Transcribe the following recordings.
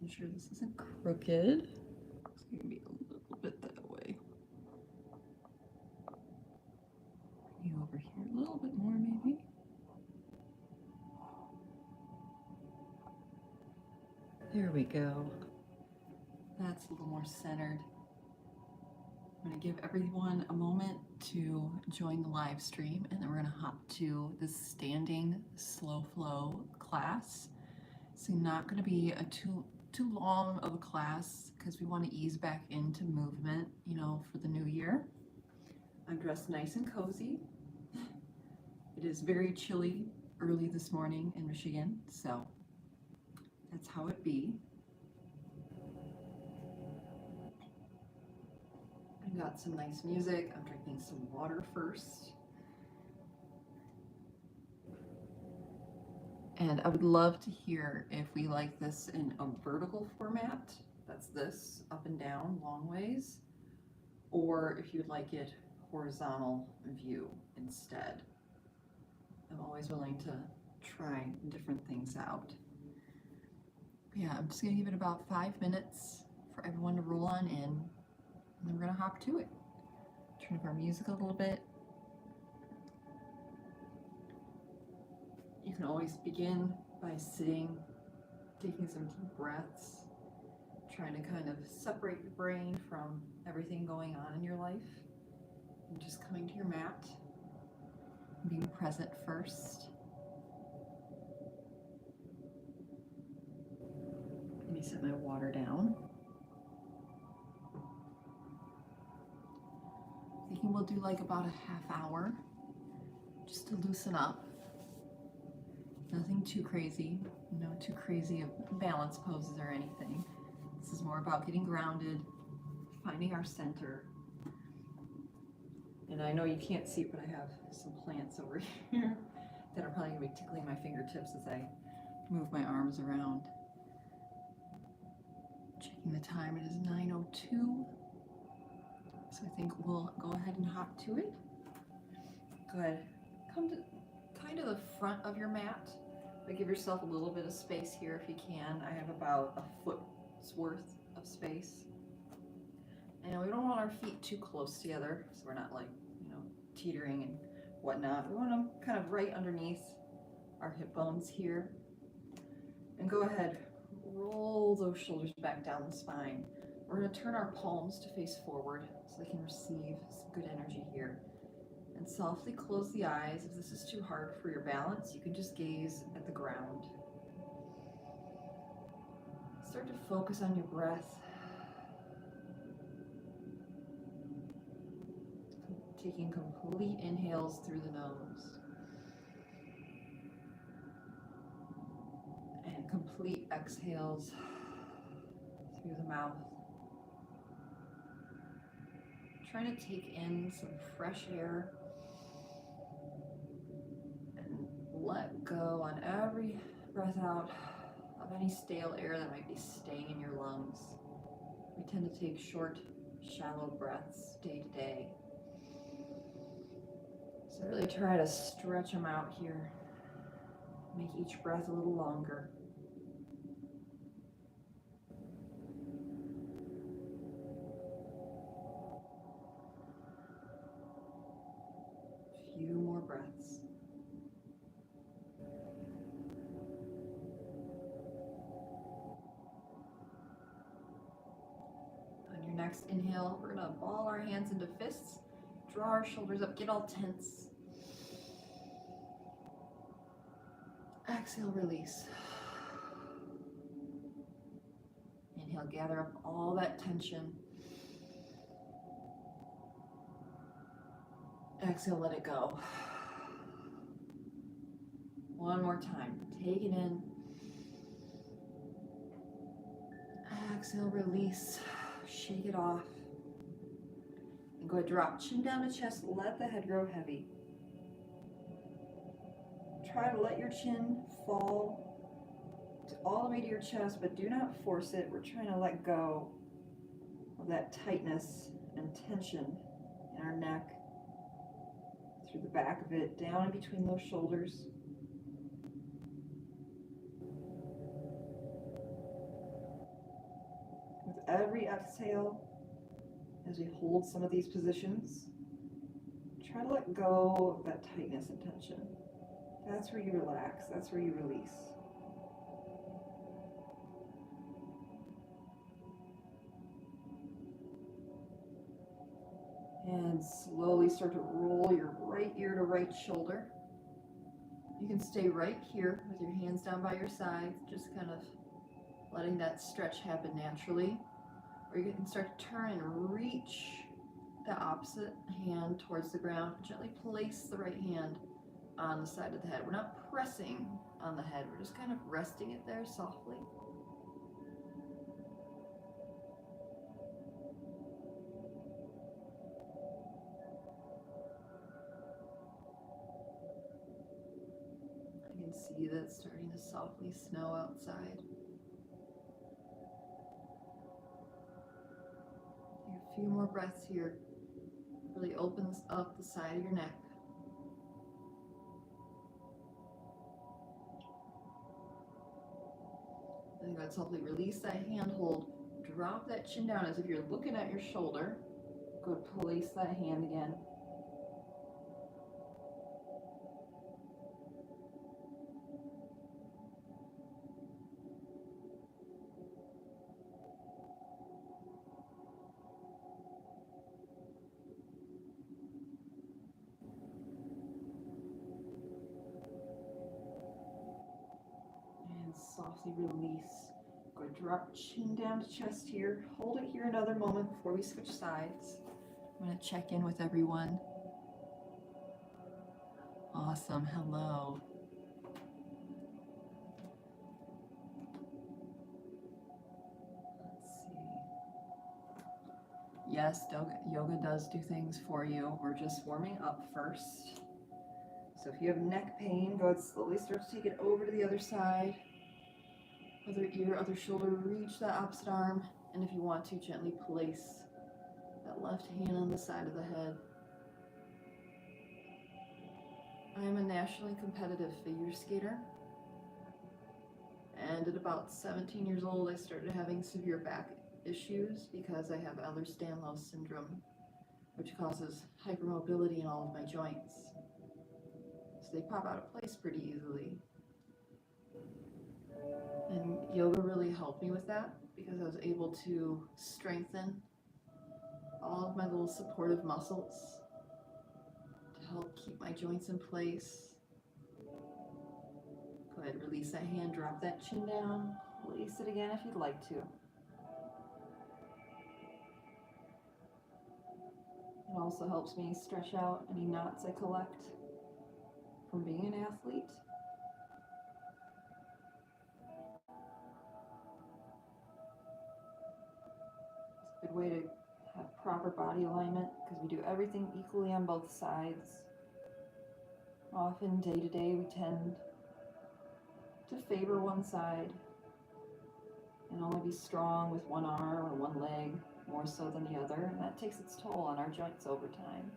Making sure this isn't crooked. It's going to be a little bit that way. Bring you over here a little bit more, maybe. There we go. That's a little more centered. I'm going to give everyone a moment to join the live stream, and then we're going to hop to this standing slow flow class. It's not going to be a too long of a class because we want to ease back into movement, you know, for the new year. I'm dressed nice and cozy. It is very chilly early this morning in Michigan, so that's how it be. I've got some nice music. I'm drinking some water first. And I would love to hear if we like this in a vertical format, that's this, up and down, long ways, or if you'd like it horizontal view instead. I'm always willing to try different things out. Yeah, I'm just gonna give it about 5 minutes for everyone to roll on in, and then we're gonna hop to it. Turn up our music a little bit. You can always begin by sitting, taking some deep breaths, trying to kind of separate your brain from everything going on in your life, and just coming to your mat, being present first. Let me set my water down. Thinking we'll do like about a half hour just to loosen up. Nothing too crazy, no too crazy of balance poses or anything. This is more about getting grounded, finding our center. And I know you can't see, but I have some plants over here that are probably going to be tickling my fingertips as I move my arms around. Checking the time, it is 9:02. So I think we'll go ahead and hop to it. Go ahead, come to kind of the front of your mat, but give yourself a little bit of space here if you can. I have about a foot's worth of space. And we don't want our feet too close together, so we're not like, you know, teetering and whatnot. We want them kind of right underneath our hip bones here. And go ahead, roll those shoulders back down the spine. We're going to turn our palms to face forward so they can receive some good energy here. And softly close the eyes. If this is too hard for your balance, you can just gaze at the ground. Start to focus on your breath. Taking complete inhales through the nose. And complete exhales through the mouth. Trying to take in some fresh air and let go on every breath out of any stale air that might be staying in your lungs. We tend to take short, shallow breaths day to day. So really try to stretch them out here. Make each breath a little longer. A few more breaths. On your next inhale, we're going to ball our hands into fists, draw our shoulders up, get all tense. Exhale, release. Inhale, gather up all that tension. Exhale, let it go. One more time. Take it in. Exhale, release. Shake it off. And go ahead, drop chin down to chest. Let the head grow heavy. Try to let your chin fall all the way to your chest, but do not force it. We're trying to let go of that tightness and tension in our neck, through the back of it, down in between those shoulders. every exhale, as we hold some of these positions, try to let go of that tightness and tension. That's where you relax, that's where you release. And slowly start to roll your right ear to right shoulder. You can stay right here with your hands down by your sides, just kind of letting that stretch happen naturally. Or you can start to turn and reach the opposite hand towards the ground. Gently place the right hand on the side of the head. We're not pressing on the head, we're just kind of resting it there softly. I can see that it's starting to softly snow outside. Take a few more breaths here. Really opens up the side of your neck. Then go ahead and softly release that hand hold. Drop that chin down as if you're looking at your shoulder. Go ahead and place that hand again. Softly release. Go ahead, drop chin down to chest here. Hold it here another moment before we switch sides. I'm going to check in with everyone. Awesome. Hello. Let's see. Yes, yoga does do things for you. We're just warming up first. So if you have neck pain, go ahead, slowly start to take it over to the other side. Other ear, other shoulder, reach that opposite arm, and if you want to, gently place that left hand on the side of the head. I am a nationally competitive figure skater, and at about 17 years old, I started having severe back issues because I have Ehlers-Danlos syndrome, which causes hypermobility in all of my joints. So they pop out of place pretty easily. And yoga really helped me with that because I was able to strengthen all of my little supportive muscles to help keep my joints in place. Go ahead, release that hand, drop that chin down, place it again if you'd like to. It also helps me stretch out any knots I collect from being an athlete. It's a good way to have proper body alignment because we do everything equally on both sides. Often day to day we tend to favor one side and only be strong with one arm or one leg more so than the other, and that takes its toll on our joints over time.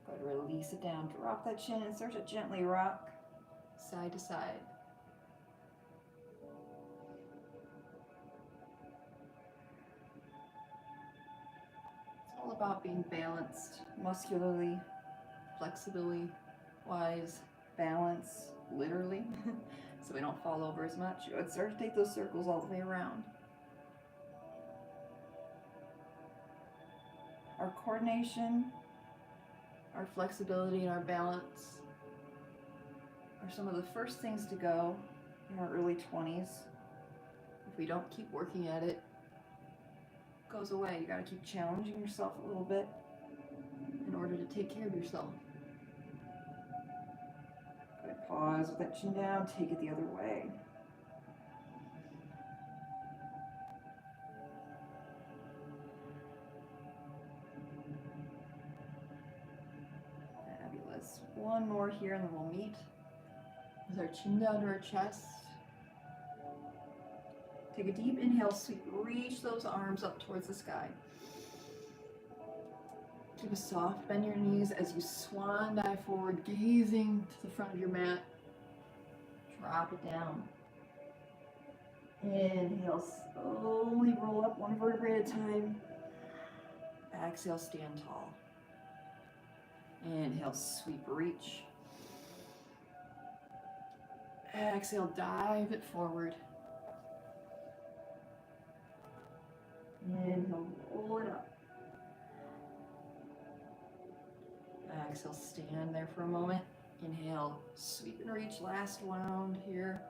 Go ahead, release it down, drop that chin and start to gently rock side to side. It's all about being balanced muscularly, flexibility wise, balance literally, so we don't fall over as much. Go ahead, start to take those circles all the way around. Our coordination, our flexibility, and our balance are some of the first things to go in our early 20s. If we don't keep working at it, it goes away. You got to keep challenging yourself a little bit in order to take care of yourself. Go ahead, pause with that chin down, take it the other way. Fabulous. One more here and then we'll meet with our chin down to our chest. Take a deep inhale, sweep, reach those arms up towards the sky. Keep a soft bend in your knees as you swan dive forward, gazing to the front of your mat. Drop it down. Inhale, slowly roll up one vertebrae at a time. Exhale, stand tall. Inhale, sweep, reach. Exhale, dive it forward. Inhale, roll it up. Exhale, stand there for a moment. Inhale, sweep and reach, last round here.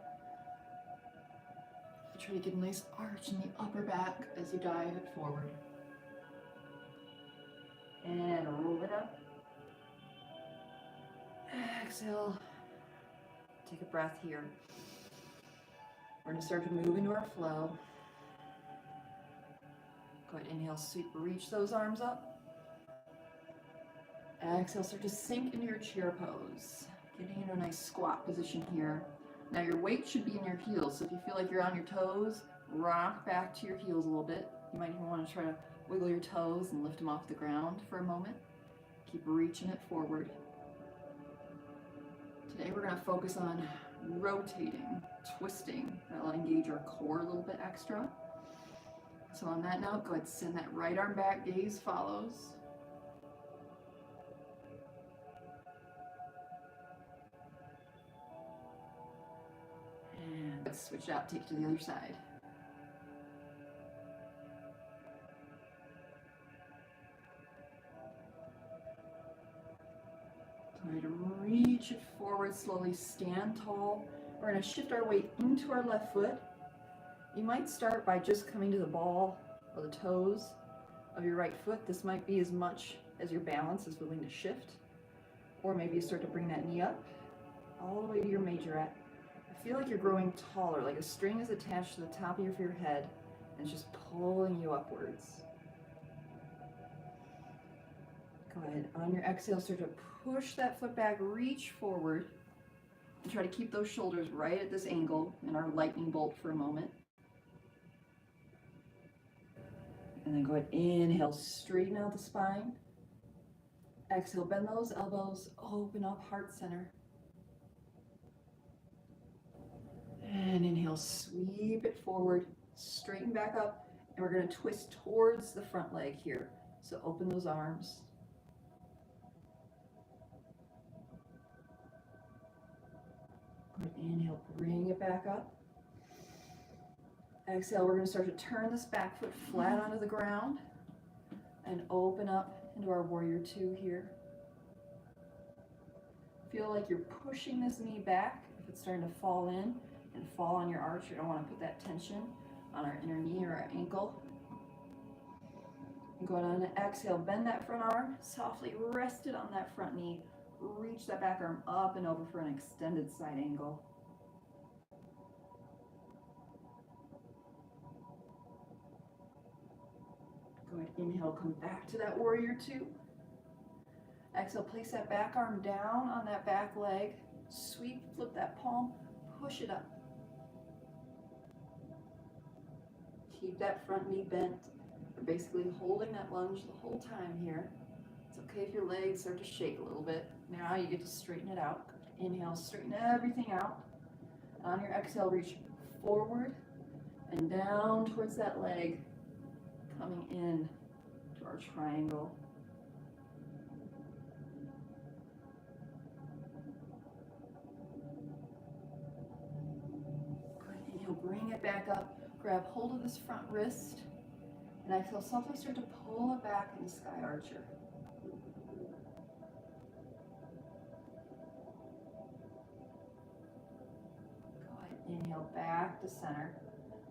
Try to get a nice arch in the upper back as you dive it forward. And roll it up. Exhale. Take a breath here. We're going to start to move into our flow. Go ahead, inhale, sweep, reach those arms up. Exhale, start to sink into your chair pose. Getting into a nice squat position here. Now your weight should be in your heels, so if you feel like you're on your toes, rock back to your heels a little bit. You might even want to try to wiggle your toes and lift them off the ground for a moment. Keep reaching it forward. Today we're going to focus on rotating, twisting. That'll engage our core a little bit extra. So on that note, go ahead and send that right arm back, gaze follows. And let's switch out, take it to the other side. Try to reach it forward, slowly stand tall. We're going to shift our weight into our left foot. You might start by just coming to the ball or the toes of your right foot. This might be as much as your balance is willing to shift. Or maybe you start to bring that knee up all the way to your majorette. I feel like you're growing taller, like a string is attached to the top of your head and it's just pulling you upwards. Go ahead, on your exhale, start to push that foot back, reach forward, and try to keep those shoulders right at this angle in our lightning bolt for a moment. And then go ahead, inhale, straighten out the spine. Exhale, bend those elbows, open up heart center. And inhale, sweep it forward, straighten back up, and we're going to twist towards the front leg here. So open those arms. Good. Inhale, bring it back up. Exhale, we're going to start to turn this back foot flat onto the ground and open up into our warrior two here. Feel like you're pushing this knee back. If it's starting to fall in and fall on your arch, you don't want to put that tension on our inner knee or our ankle. And go on an exhale, bend that front arm, softly rest it on that front knee. Reach that back arm up and over for an extended side angle. Go ahead, inhale, come back to that warrior two. Exhale, place that back arm down on that back leg. Sweep, flip that palm, push it up. Keep that front knee bent. We're basically holding that lunge the whole time here. It's okay if your legs start to shake a little bit. Now you get to straighten it out. Inhale, straighten everything out. On your exhale, reach forward and down towards that leg, coming in to our triangle. Good. Inhale, bring it back up. Grab hold of this front wrist, and exhale, softly start to pull it back into Sky Archer. Go ahead, inhale back to center.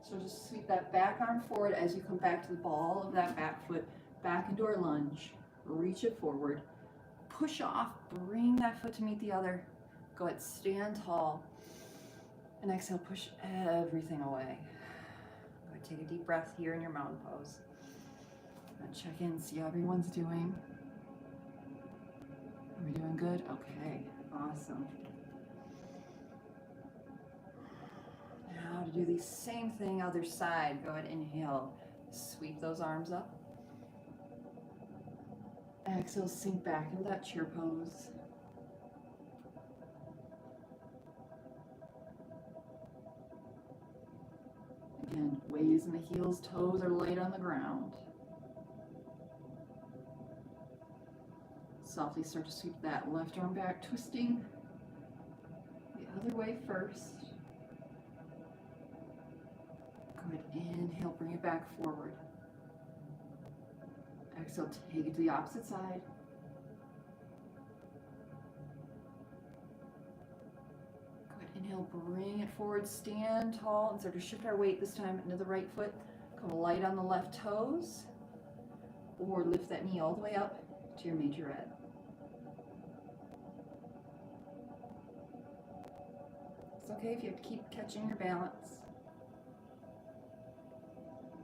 So just sweep that back arm forward as you come back to the ball of that back foot, back into our lunge. Reach it forward. Push off, bring that foot to meet the other. Go ahead, stand tall. And exhale, push everything away. Go ahead, take a deep breath here in your mountain pose. Check in, see how everyone's doing. Are we doing good? Okay, awesome. Now to do the same thing, other side. Go ahead, inhale, sweep those arms up. Exhale, sink back into that chair pose. Again, waves in the heels, toes are light on the ground. Softly start to sweep that left arm back, twisting the other way first. Good, inhale, bring it back forward. Exhale, take it to the opposite side. Good, inhale, bring it forward, stand tall, and start to shift our weight this time into the right foot. Come light on the left toes, or lift that knee all the way up to your majorette. It's okay if you have to keep catching your balance.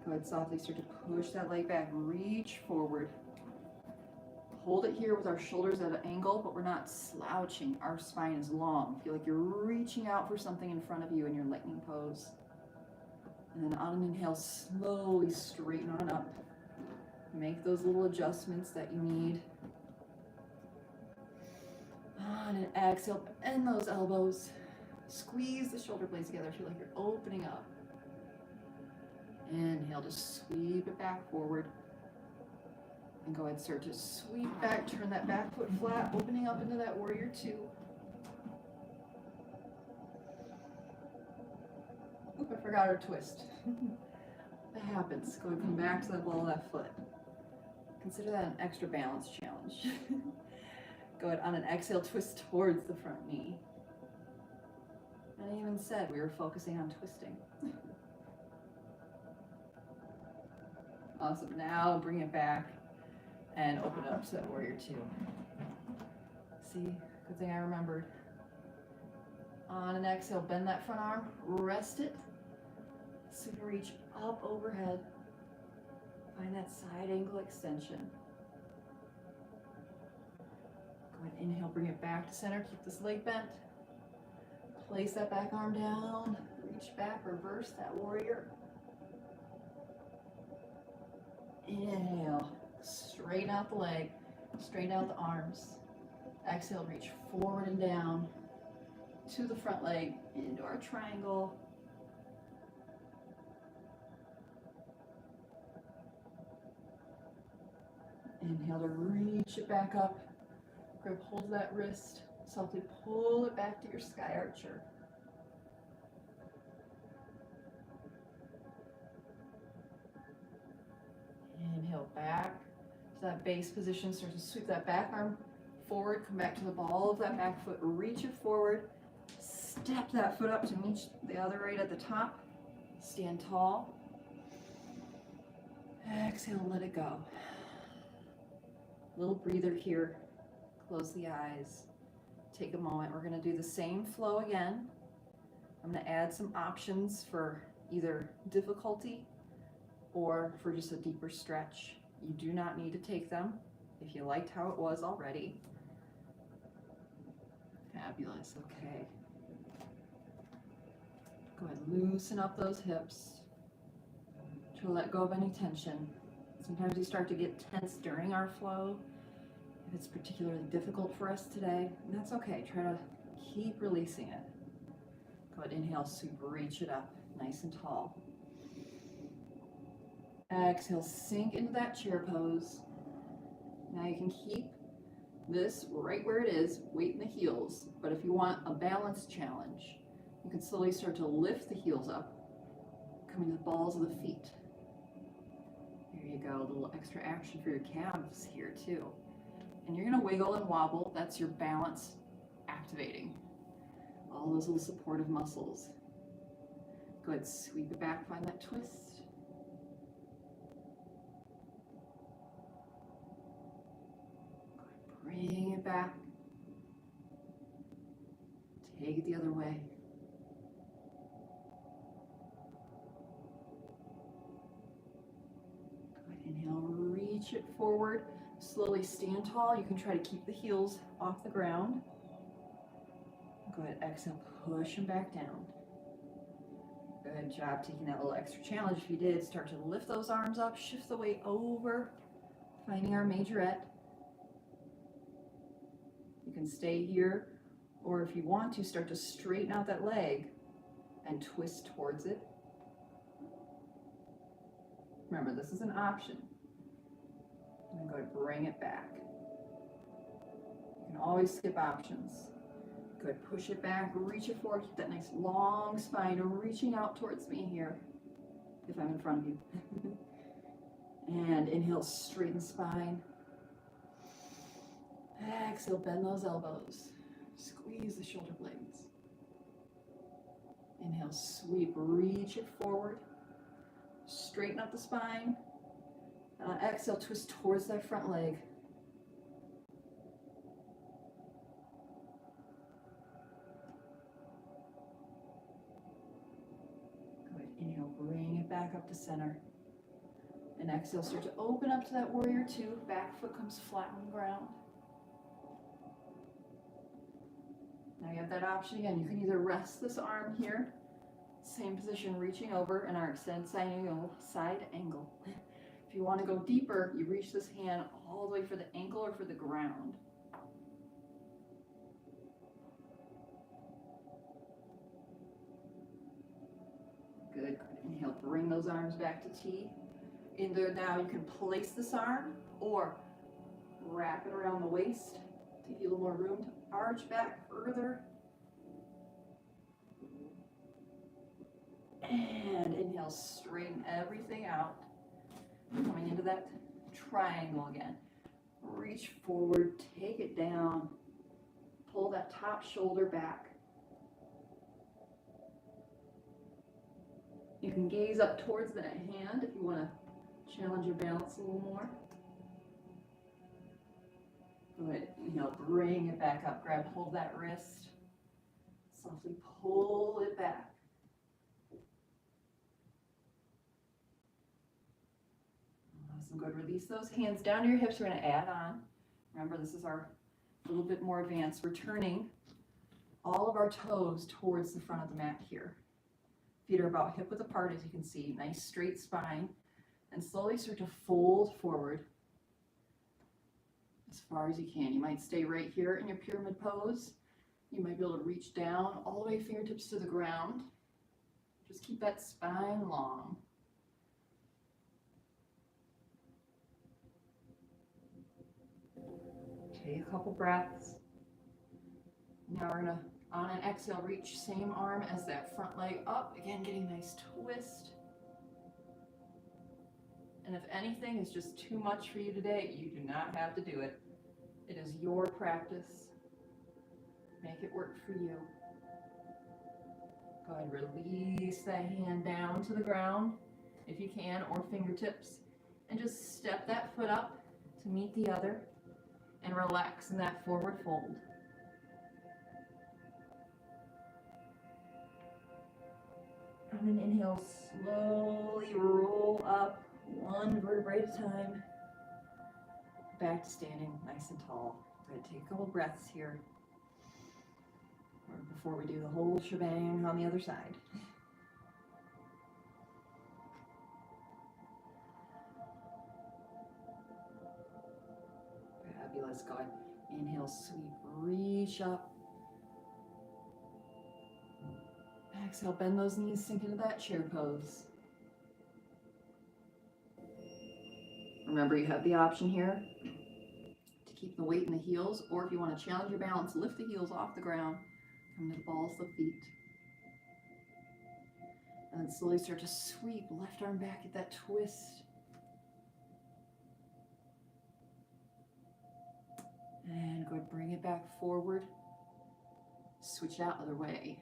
Go ahead, softly start to push that leg back, reach forward. Hold it here with our shoulders at an angle, but we're not slouching. Our spine is long. Feel like you're reaching out for something in front of you in your lightning pose. And then on an inhale, slowly straighten on up. Make those little adjustments that you need. On an exhale, bend those elbows. Squeeze the shoulder blades together. Feel like you're opening up. Inhale, just sweep it back forward. And go ahead, start to sweep back, turn that back foot flat, opening up into that warrior two. Oop, I forgot our twist. That happens. Go ahead, come back to the ball of that foot. Consider that an extra balance challenge. Go ahead, on an exhale, twist towards the front knee. And I even said we were focusing on twisting. Awesome. Now bring it back and open up to that warrior two. See, good thing I remembered. On an exhale, bend that front arm, rest it. Super reach up overhead. Find that side angle extension. Go ahead, inhale, bring it back to center. Keep this leg bent. Place that back arm down. Reach back, reverse that warrior. Inhale, straighten out the leg, straighten out the arms. Exhale, reach forward and down to the front leg, into our triangle. Inhale to reach it back up. Grab hold of that wrist, softly pull it back to your sky archer. Inhale back to that base position. Start to sweep that back arm forward. Come back to the ball of that back foot. Reach it forward. Step that foot up to meet the other right at the top. Stand tall. Exhale, let it go. Little breather here. Close the eyes. Take a moment. We're going to do the same flow again. I'm going to add some options for either difficulty or for just a deeper stretch. You do not need to take them if you liked how it was already. Fabulous, okay. Go ahead, loosen up those hips. Try to let go of any tension. Sometimes we start to get tense during our flow. If it's particularly difficult for us today, and that's okay. Try to keep releasing it. Go ahead, inhale, super, reach it up, nice and tall. Exhale, sink into that chair pose. Now you can keep this right where it is, weight in the heels, but if you want a balance challenge, you can slowly start to lift the heels up, coming to the balls of the feet. There you go, a little extra action for your calves here too. And you're gonna wiggle and wobble, that's your balance activating. All those little supportive muscles. Go ahead, sweep it back, find that twist. Bring it back. Take it the other way. Go ahead, inhale, reach it forward. Slowly stand tall. You can try to keep the heels off the ground. Go ahead, exhale, push them back down. Good job taking that little extra challenge. If you did, start to lift those arms up, shift the weight over, finding our majorette. You can stay here, or if you want to, start to straighten out that leg and twist towards it. Remember, this is an option. And then go to bring it back. You can always skip options. Good, push it back, reach it forward, keep that nice long spine, reaching out towards me here, if I'm in front of you. And inhale, straighten spine. Exhale, bend those elbows. Squeeze the shoulder blades. Inhale, sweep, reach it forward. Straighten up the spine. Exhale, twist towards that front leg. Good. Inhale, bring it back up to center. And exhale, start to open up to that warrior two. Back foot comes flat on the ground. Now you have that option again. You can either rest this arm here, same position, reaching over in our extended side angle. If you want to go deeper, you reach this hand all the way for the ankle or for the ground. Good. Inhale, bring those arms back to T. In there now, you can place this arm or wrap it around the waist to give you a little more room to arch back further. And inhale, straighten everything out. Coming into that triangle again. Reach forward, take it down. Pull that top shoulder back. You can gaze up towards that hand if you want to challenge your balance a little more. Good. Inhale, bring it back up. Grab hold of that wrist. Softly pull it back. Awesome. Good. Release those hands down to your hips. We're going to add on. Remember, this is our a little bit more advanced. We're turning all of our toes towards the front of the mat here. Feet are about hip width apart, as you can see. Nice straight spine. And slowly start to fold forward as far as you can. You might stay right here in your pyramid pose. You might be able to reach down all the way fingertips to the ground. Just keep that spine long. Take a couple breaths. Now we're gonna, on an exhale, reach same arm as that front leg up. Again, getting a nice twist. And if anything is just too much for you today, you do not have to do it. It is your practice. Make it work for you. Go ahead, release that hand down to the ground if you can, or fingertips. And just step that foot up to meet the other and relax in that forward fold. And then inhale, slowly roll up one vertebrae at a time. Back to standing nice and tall. Good. Take a couple breaths here before we do the whole shebang on the other side. Fabulous. Go ahead. Inhale, sweep, reach up. Exhale, bend those knees, sink into that chair pose. Remember, you have the option here to keep the weight in the heels, or if you want to challenge your balance, lift the heels off the ground, come to the balls of the feet. And then slowly start to sweep, left arm back at that twist. And go ahead, bring it back forward. Switch it out other way.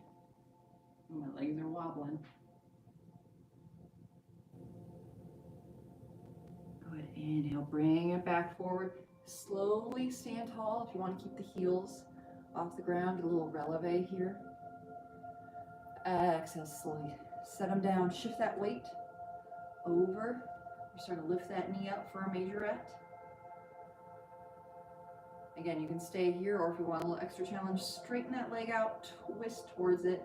My legs are wobbling. Go ahead, inhale, bring it back forward. Slowly stand tall if you want to keep the heels off the ground. A little releve here. Exhale, slowly set them down. Shift that weight over. You're starting to lift that knee up for a majorette. Again, you can stay here, or if you want a little extra challenge, straighten that leg out, twist towards it.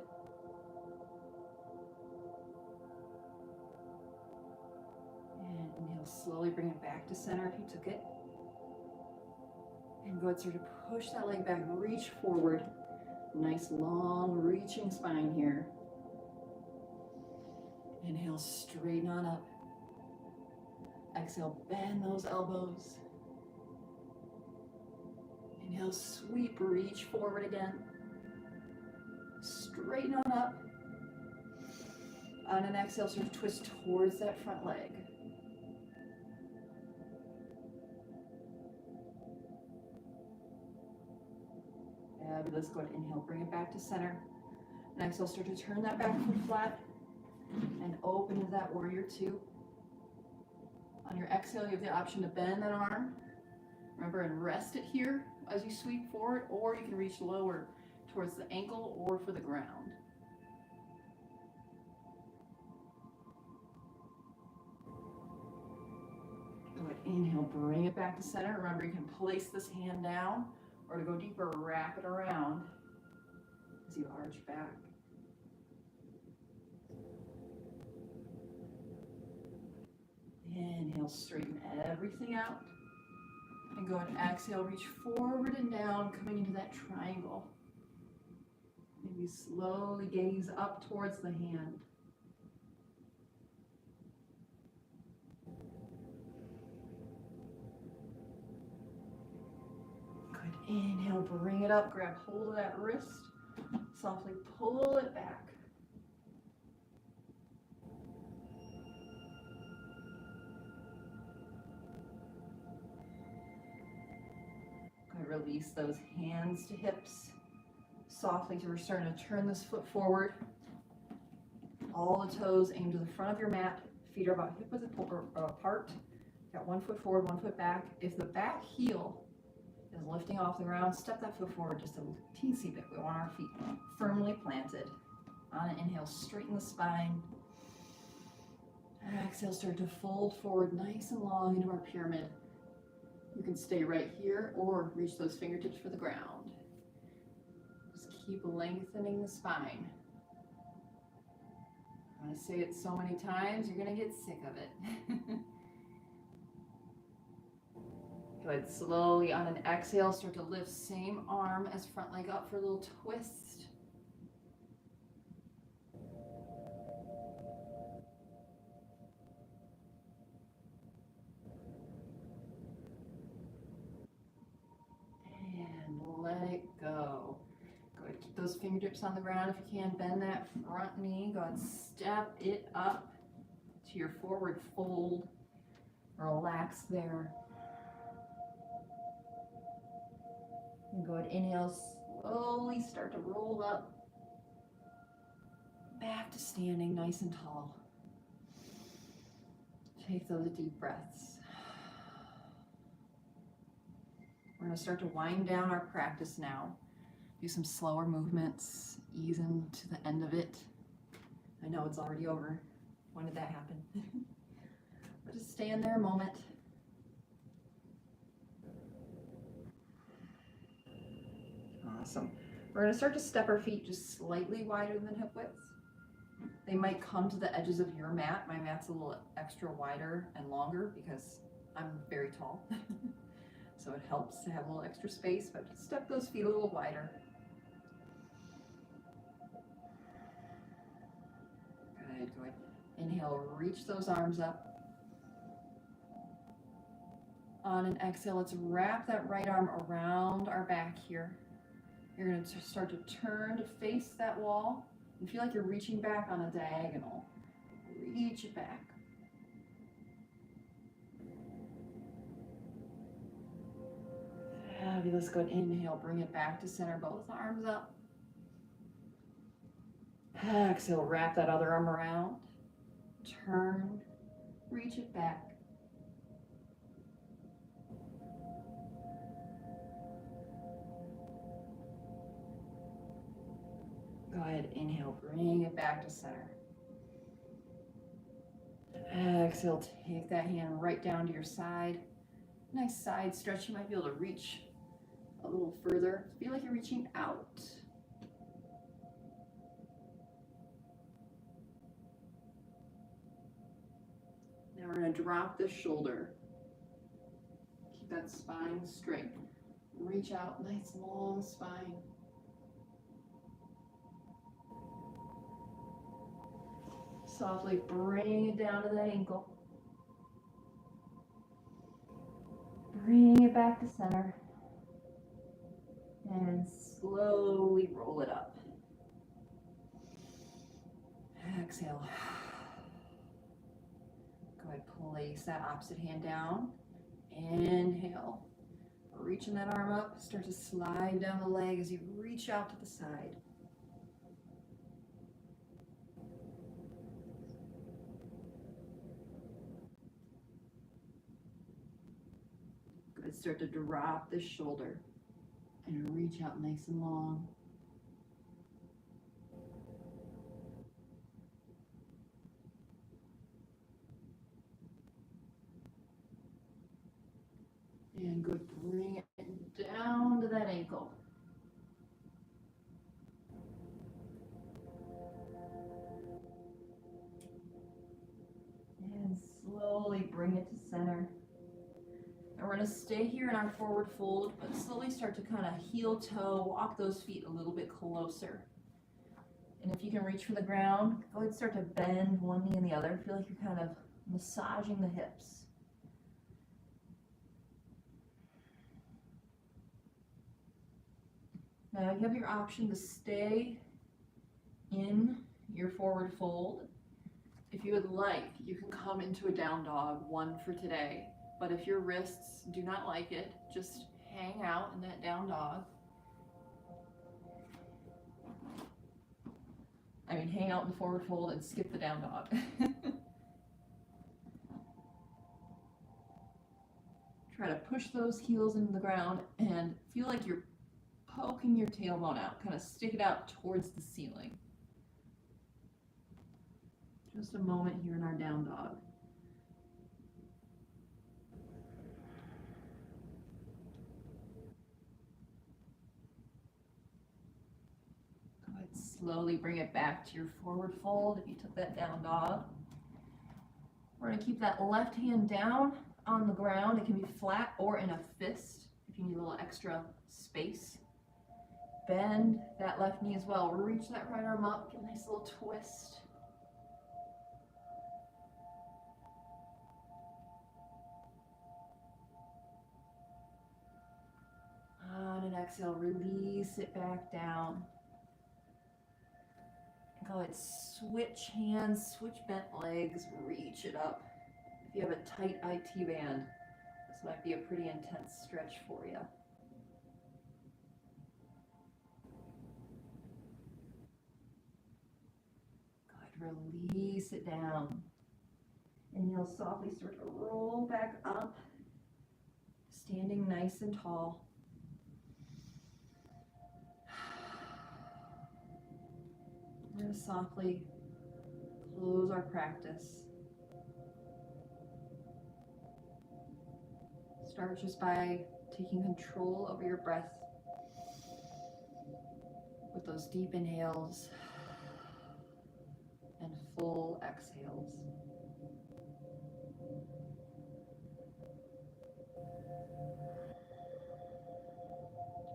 And inhale, slowly bring it back to center if you took it. And go ahead, start to push that leg back, reach forward. Nice long reaching spine here. Inhale, straighten on up. Exhale, bend those elbows. Inhale, sweep, reach forward again. Straighten on up. On an exhale, sort of twist towards that front leg. Fabulous. Go ahead, inhale, bring it back to center. And exhale, start to turn that back foot flat and open into that warrior two. On your exhale, you have the option to bend that arm. Remember, and rest it here as you sweep forward, or you can reach lower towards the ankle or for the ground. Go ahead, inhale, bring it back to center. Remember, you can place this hand down, or to go deeper, wrap it around as you arch back. Inhale, straighten everything out. And go and exhale, reach forward and down, coming into that triangle. Maybe slowly gaze up towards the hand. Good. Inhale, bring it up, grab hold of that wrist. Softly pull it back. Release those hands to hips. Softly, we're starting to turn this foot forward. All the toes aim to the front of your mat. Feet are about hip width apart. Got one foot forward, one foot back. If the back heel is lifting off the ground, step that foot forward just a teensy bit. We want our feet firmly planted. On an inhale, straighten the spine. Exhale, start to fold forward nice and long into our pyramid. You can stay right here or reach those fingertips for the ground. Just keep lengthening the spine. I'm going to say it so many times, you're going to get sick of it. Go ahead, slowly on an exhale, start to lift same arm as front leg up for a little twist. Let it go. Go ahead, keep those fingertips on the ground if you can. Bend that front knee. Go ahead, step it up to your forward fold. Relax there. And go ahead, inhale, slowly start to roll up. Back to standing nice and tall. Take those deep breaths. We're going to start to wind down our practice now. Do some slower movements, ease into the end of it. I know it's already over. When did that happen? But just stay in there a moment. Awesome. We're going to start to step our feet just slightly wider than hip width. They might come to the edges of your mat. My mat's a little extra wider and longer because I'm very tall. So it helps to have a little extra space, but just step those feet a little wider. Good, go ahead. Inhale, reach those arms up. On an exhale, let's wrap that right arm around our back here. You're going to start to turn to face that wall and feel like you're reaching back on a diagonal. Reach it back. Fabulous. Good. Inhale, bring it back to center, both arms up. Exhale, wrap that other arm around. Turn, reach it back. Go ahead, inhale, bring it back to center. Exhale, take that hand right down to your side. Nice side stretch. You might be able to reach a little further. Feel like you're reaching out. Now we're going to drop this shoulder. Keep that spine straight. Reach out, nice long spine. Softly bring it down to that ankle. it back to center and slowly roll it up. Exhale. Go ahead, place that opposite hand down. Inhale. Reaching that arm up, start to slide down the leg as you reach out to the side. Good, start to drop the shoulder and reach out nice and long. And good, bring it down to that ankle. And slowly bring it to center. And we're going to stay here in our forward fold, but slowly start to kind of heel toe, walk those feet a little bit closer. And if you can reach for the ground, go ahead and start to bend one knee and the other. Feel like you're kind of massaging the hips. Now you have your option to stay in your forward fold. If you would like, you can come into a down dog, one for today. But if your wrists do not like it, just hang out in that down dog. I mean, hang out in the forward fold and skip the down dog. Try to push those heels into the ground and feel like you're poking your tailbone out. Kind of stick it out towards the ceiling. Just a moment here in our down dog. Go ahead, slowly bring it back to your forward fold if you took that down dog. We're going to keep that left hand down on the ground. It can be flat or in a fist if you need a little extra space. Bend that left knee as well. Reach that right arm up, give a nice little twist. On an exhale, release it back down. Go ahead, switch hands, switch bent legs, reach it up. If you have a tight IT band, this might be a pretty intense stretch for you. Go ahead, release it down. And you'll softly start to roll back up, standing nice and tall. We're going to softly close our practice. Start just by taking control over your breath with those deep inhales and full exhales.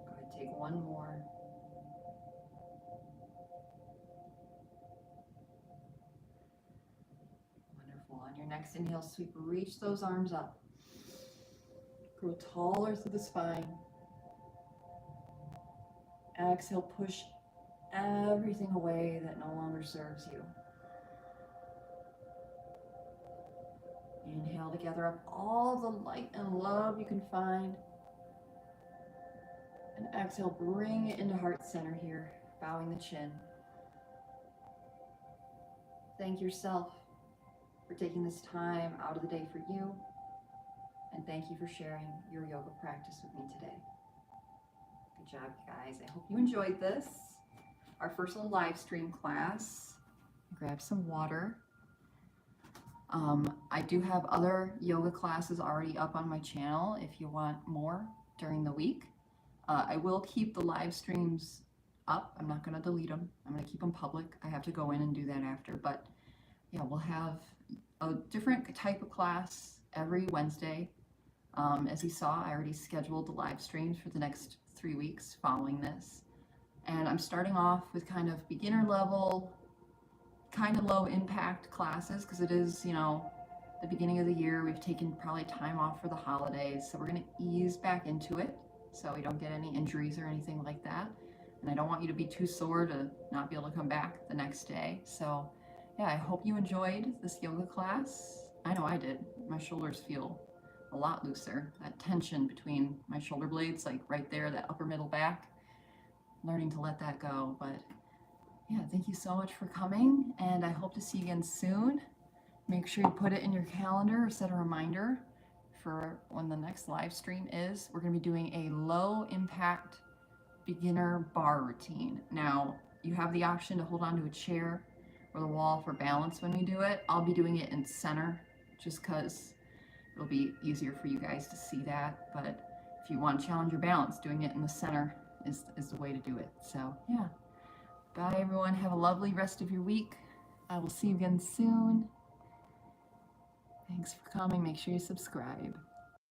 Go ahead, take one more. Wonderful. On your next inhale, sweep, reach those arms up. Grow taller through the spine. Exhale, push everything away that no longer serves you. Inhale to gather up all the light and love you can find. And exhale, bring it into heart center here, bowing the chin. Thank yourself for taking this time out of the day for you. And thank you for sharing your yoga practice with me today. Good job, guys. I hope you enjoyed this. Our first little live stream class. Grab some water. I do have other yoga classes already up on my channel if you want more during the week. I will keep the live streams up. I'm not going to delete them. I'm going to keep them public. I have to go in and do that after. But yeah, we'll have a different type of class every Wednesday. As you saw, I already scheduled the live streams for the next 3 weeks following this. And I'm starting off with kind of beginner level, kind of low impact classes because it is, you know, the beginning of the year. We've taken probably time off for the holidays, so we're going to ease back into it so we don't get any injuries or anything like that. And I don't want you to be too sore to not be able to come back the next day. So yeah, I hope you enjoyed this yoga class. I know I did. My shoulders feel a lot looser. That tension between my shoulder blades, like right there, that upper middle back, learning to let that go. But yeah, thank you so much for coming, and I hope to see you again soon. Make sure you put it in your calendar or set a reminder for when the next live stream is. We're going to be doing a low impact beginner bar routine. Now, you have the option to hold onto a chair or the wall for balance when we do it. I'll be doing it in center just because it'll be easier for you guys to see that. But if you want to challenge your balance, doing it in the center is the way to do it. So yeah. Bye everyone. Have a lovely rest of your week. I will see you again soon. Thanks for coming. Make sure you subscribe.